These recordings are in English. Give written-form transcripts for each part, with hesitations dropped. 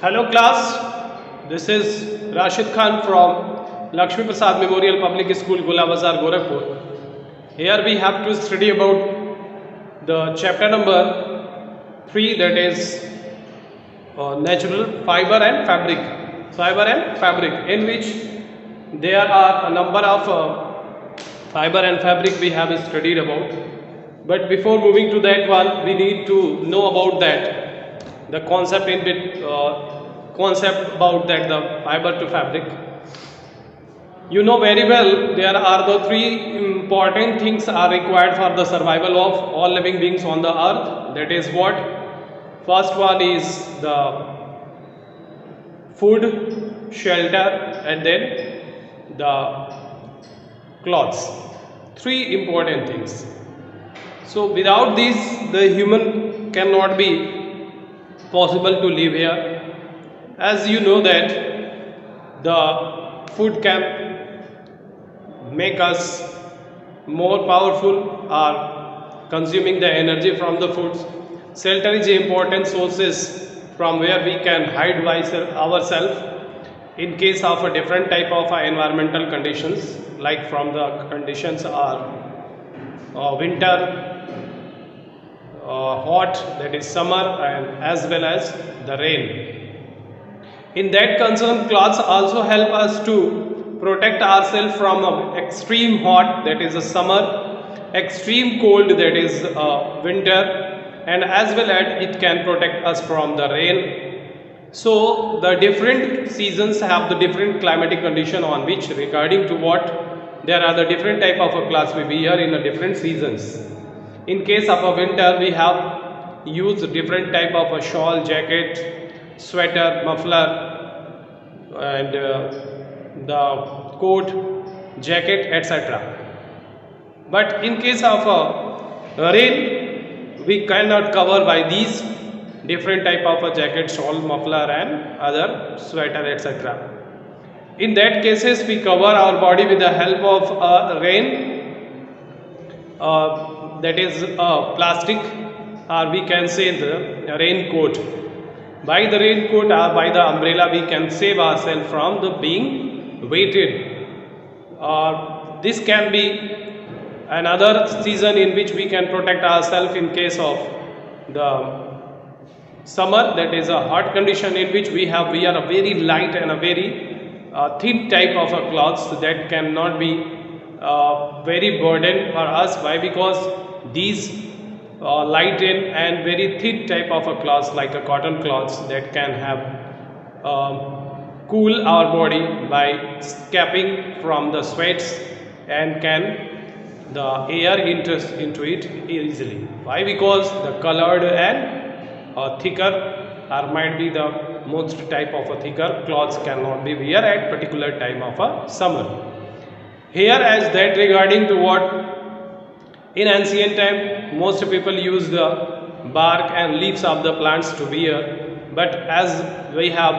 Hello class, this is Rashid Khan from Lakshmi Prasad Memorial Public School, Gola Bazar, Gorakhpur. Here we have to study about the chapter number 3, that is natural fiber and fabric. Fiber and fabric, in which there are a number of fiber and fabric we have studied about. But before moving to that one, we need to know about that the concept concept about that the fiber to fabric. You know very well there are the three important things are required for the survival of all living beings on the earth. That is what? First one is the food, shelter, and then the clothes. Three important things. So without these the human cannot be possible to live here. As you know that the food can make us more powerful or consuming the energy from the foods. Shelter is an important sources from where we can hide ourselves in case of a different type of environmental conditions, like from the conditions are winter, hot, that is summer, and as well as the rain. In that concern, clothes also help us to protect ourselves from extreme hot, that is a summer, extreme cold, that is winter, and as well as it can protect us from the rain. So the different seasons have the different climatic condition on which regarding to what there are the different type of a clothes we wear in the different seasons. In case of a winter, we have used different type of a shawl, jacket, sweater, muffler, and the coat, jacket, etc. But in case of rain, we cannot cover by these different type of a jacket, shawl, muffler, and other sweater, etc. In that cases, we cover our body with the help of rain. That is plastic, or we can say the raincoat. By the raincoat or by the umbrella we can save ourselves from the being wetted. This can be another season in which we can protect ourselves in case of the summer, that is a hot condition in which we are a very light and a very thin type of a clothes that cannot be very burden for us. Why? Because these lighten and very thin type of a cloth like a cotton cloths that can have cool our body by escaping from the sweats and can the air enters into it easily. Why? Because the colored and thicker or might be the most type of a thicker cloths cannot be wear at particular time of a summer. Here as that regarding to what in ancient time most people use the bark and leaves of the plants to wear, but as we have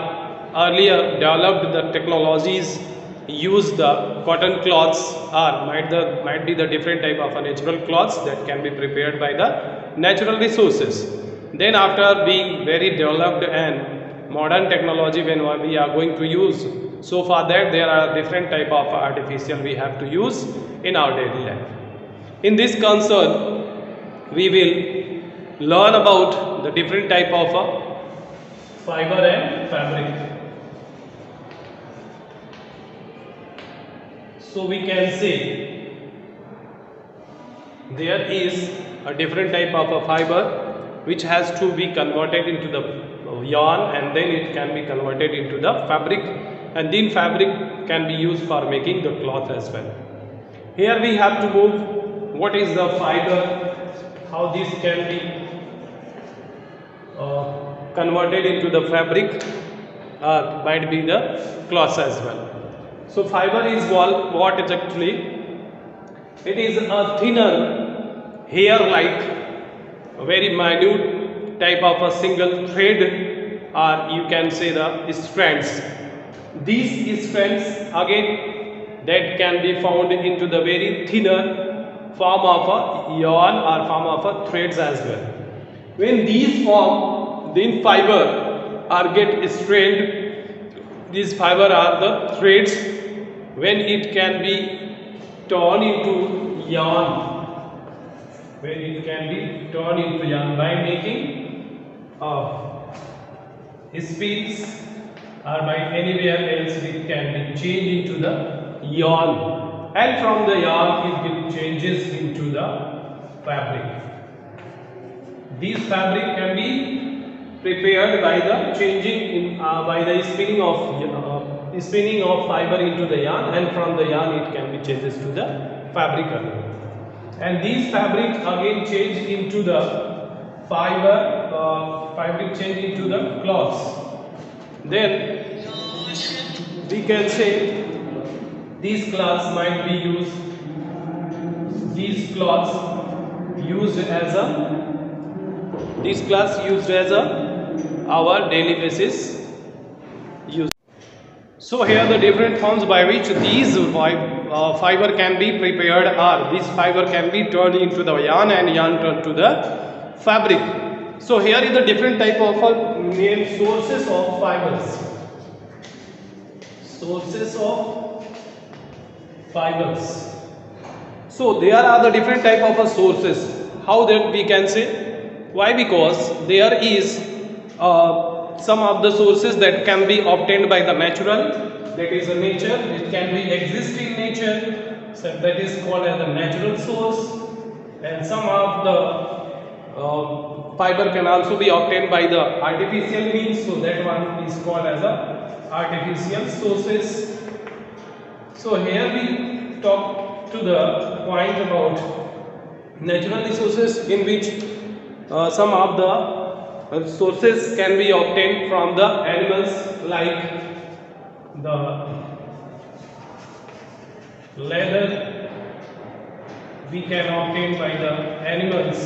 earlier developed the technologies, use the cotton cloths or might be the different type of a natural cloths that can be prepared by the natural resources. Then after being very developed and modern technology when we are going to use, so for that there are different type of artificial we have to use in our daily life. In this concern, we will learn about the different type of fiber and fabric. So we can say there is a different type of a fiber which has to be converted into the yarn, and then it can be converted into the fabric, and then fabric can be used for making the cloth as well. Here we have to move what is the fiber, how this can be converted into the fabric or might be the cloth as well. So fiber is what is actually, it is a thinner hair like very minute type of a single thread, or you can say the strands. These strands again that can be found into the very thinner form of a yarn or form of a threads as well. When these form, then fiber are get strained. These fiber are the threads when it can be turned into yarn. When it can be turned into yarn by making spins or by anywhere else, it can be changed into the yarn, and from the yarn it will changes into the fabric. These fabric can be prepared by the changing in by the spinning of fiber into the yarn, and from the yarn it can be changes to the fabric again. And these fabric again change into the fabric change into the cloths. Then we can say these cloths might be used. These cloths used as our daily basis use. So here the different forms by which these fiber can be prepared are: this fiber can be turned into the yarn and yarn turned to the fabric. So here is the different type of main sources of fibers. Sources of fibers. So there are the different type of sources. How that we can say? Why? Because there is some of the sources that can be obtained by the natural, that is a nature. It can be exist in nature, so that is called as the natural source. And some of the fiber can also be obtained by the artificial means, so that one is called as a artificial sources. So here we talk to the point about natural resources, in which some of the sources can be obtained from the animals, like the leather we can obtain by the animals,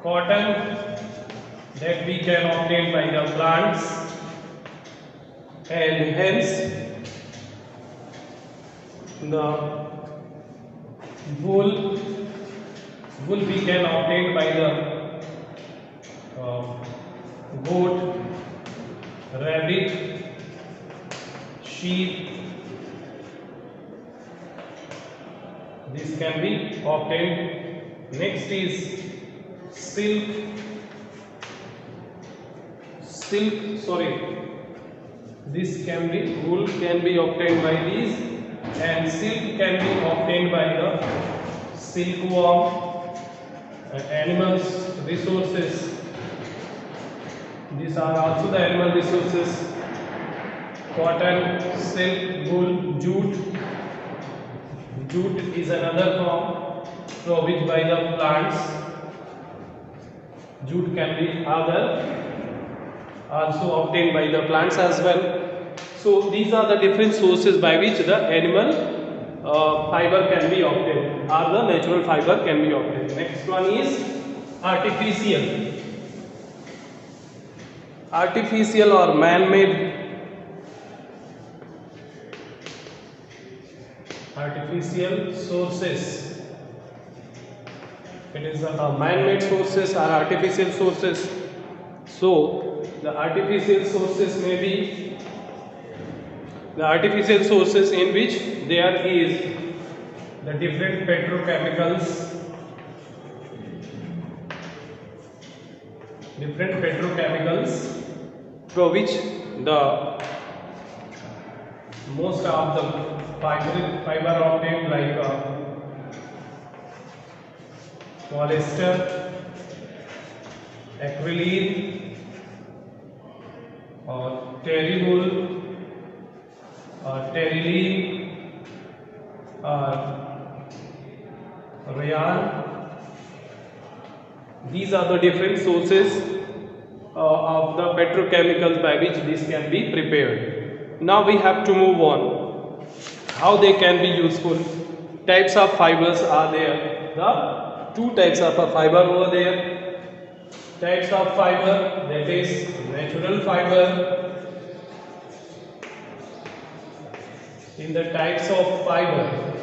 cotton that we can obtain by the plants, and hence the wool we can obtain by the goat, rabbit, sheep. This can be obtained. Next is silk. This can be, wool can be obtained by these, and silk can be obtained by the silkworm. Animals resources, these are also the animal resources: cotton, silk, wool, jute. Jute is another form provided by the plants. Jute can be also obtained by the plants as well. So these are the different sources by which the animal fiber can be obtained, or the natural fiber can be obtained. Next one is artificial. Artificial or man-made. Artificial sources. It is man-made sources or artificial sources. So the artificial sources may be the artificial sources in which there is the different petrochemicals, for which the most of the fiber obtained, like polyester, acrylic, or terry wool, or terylene, or rayon. These are the different sources of the petrochemicals by which this can be prepared. Now we have to move on. How they can be useful? Types of fibers are there. The two types of a fiber over there. Types of fiber, that is natural fiber. In the types of fiber,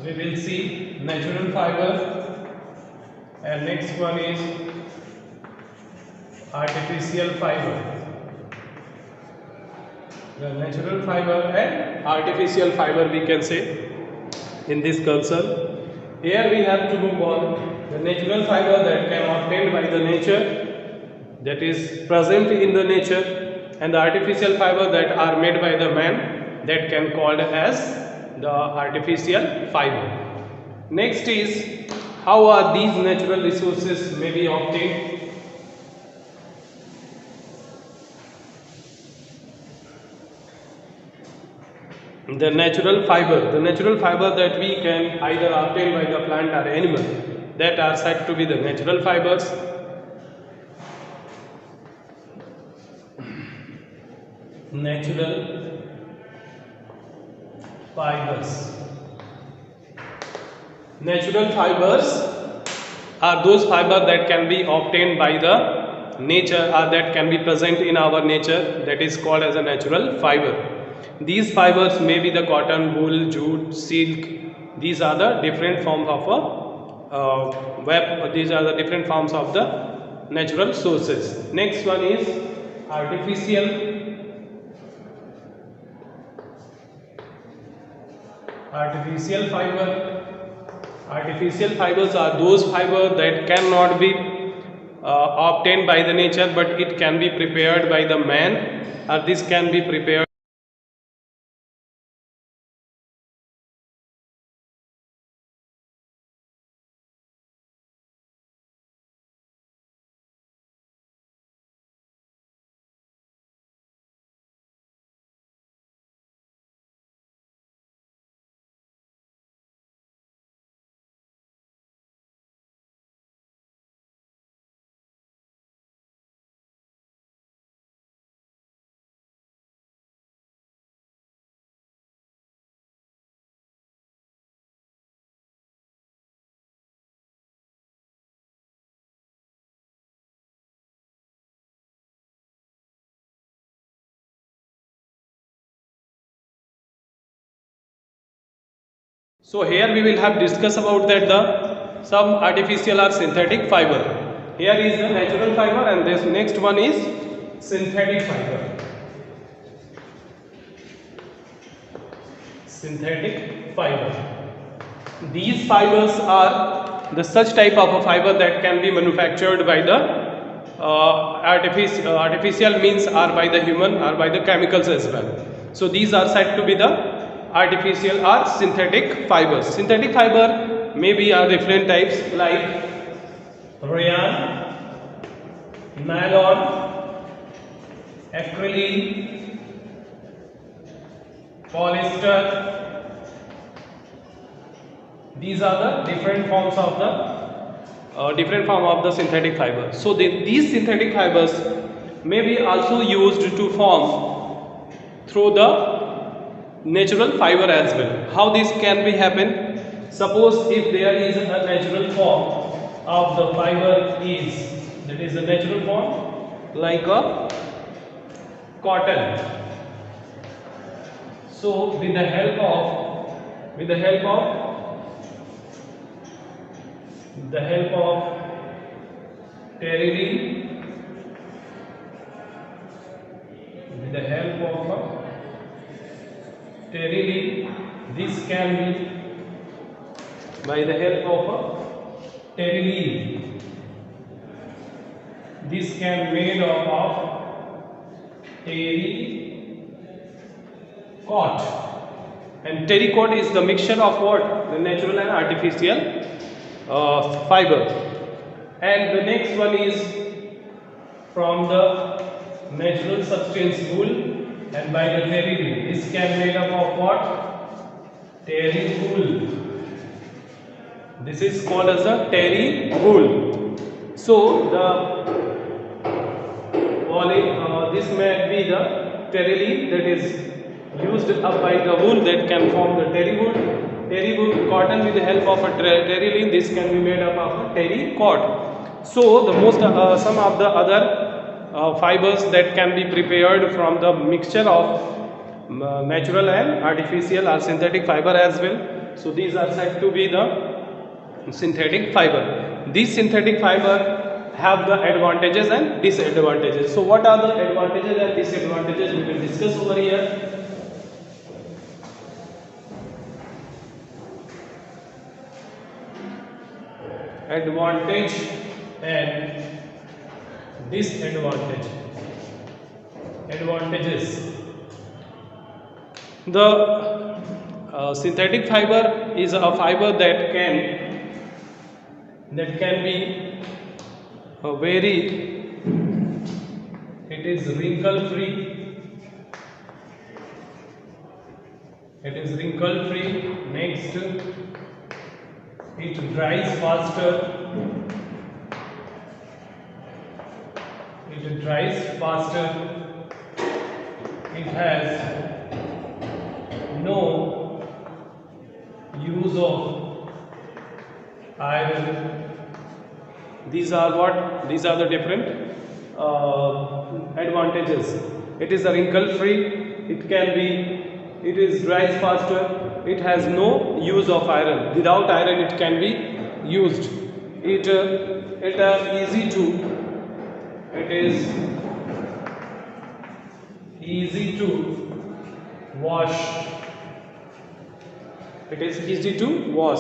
we will see natural fiber and next one is artificial fiber. The natural fiber and artificial fiber we can say in this cursor. Here we have to move on. The natural fiber that can obtained by the nature, that is present in the nature, and the artificial fiber that are made by the man, that can called as the artificial fiber. Next is how are these natural resources may be obtained. The natural fiber that we can either obtain by the plant or animal, that are said to be the natural fibers. Natural fibers. Natural fibers are those fibers that can be obtained by the nature or that can be present in our nature, that is called as a natural fiber. These fibers may be the cotton, wool, jute, silk. These are the different forms of a web. These are the different forms of the natural sources. Next one is artificial fiber. Artificial fibers are those fibers that cannot be obtained by the nature, but it can be prepared by the man, or this can be prepared. So here we will have discuss about that the some artificial or synthetic fiber. Here is the natural fiber and this next one is synthetic fiber. Synthetic fiber. These fibers are the such type of a fiber that can be manufactured by the artificial means or by the human or by the chemicals as well. So these are said to be the artificial or synthetic fibers. Synthetic fiber may be different types like rayon, nylon, acrylic, polyester. These are the different forms of the synthetic fiber. So these synthetic fibers may be also used to form through the natural fiber as well. How this can be happen? Suppose if there is a natural form of the fiber that is a natural form like a cotton. So with the help of terylene, this can be by the help of terylene. This can made up of terrycot. And terrycot is the mixture of what? The natural and artificial fiber. And the next one is from the natural substance wool. And by the terylene, this can made up of what? Terry wool. This is called as a terry wool. So this may be the terylene that is used up by the wool that can form the terry wool. Terry wool cotton with the help of a terylene, this can be made up of a terrycot. So the some of the other fibers that can be prepared from the mixture of natural and artificial or synthetic fiber as well. So these are said to be the synthetic fiber. these synthetic fiber have the advantages and disadvantages. So what are the advantages and disadvantages? We will discuss over here. Advantage and disadvantage. Advantages. The synthetic fiber is a fiber that can be very, it is wrinkle free. It is wrinkle free. Next, it dries faster. It dries faster. It has no use of iron. These are what? These are the different advantages. It is a wrinkle free. It is dries faster. It has no use of iron. Without iron, it can be used. It is easy to wash. It is easy to wash.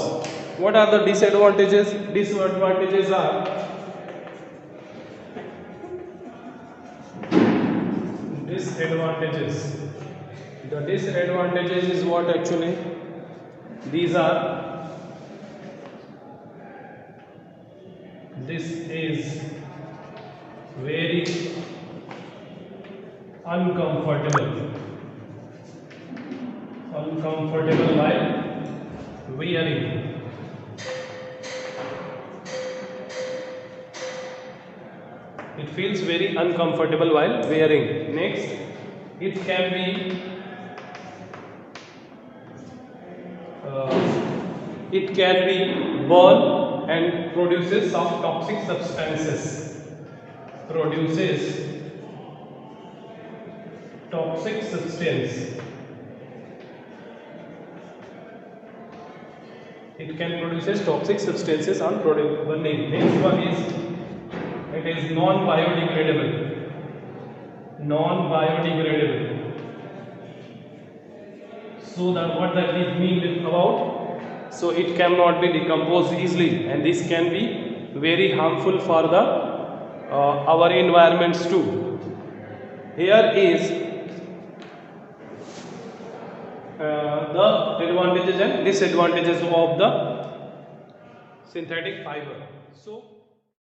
What are the disadvantages? Disadvantages are disadvantages. The disadvantages is what actually? These are, this is very uncomfortable while wearing. It feels very uncomfortable while wearing. Next, it can be burned and produces some toxic substances. It can produce toxic substances on burning. Next one is, it is non-biodegradable. So what that is mean about? So it cannot be decomposed easily, and this can be very harmful for the our environments too. Here is the advantages and disadvantages of the synthetic fiber. So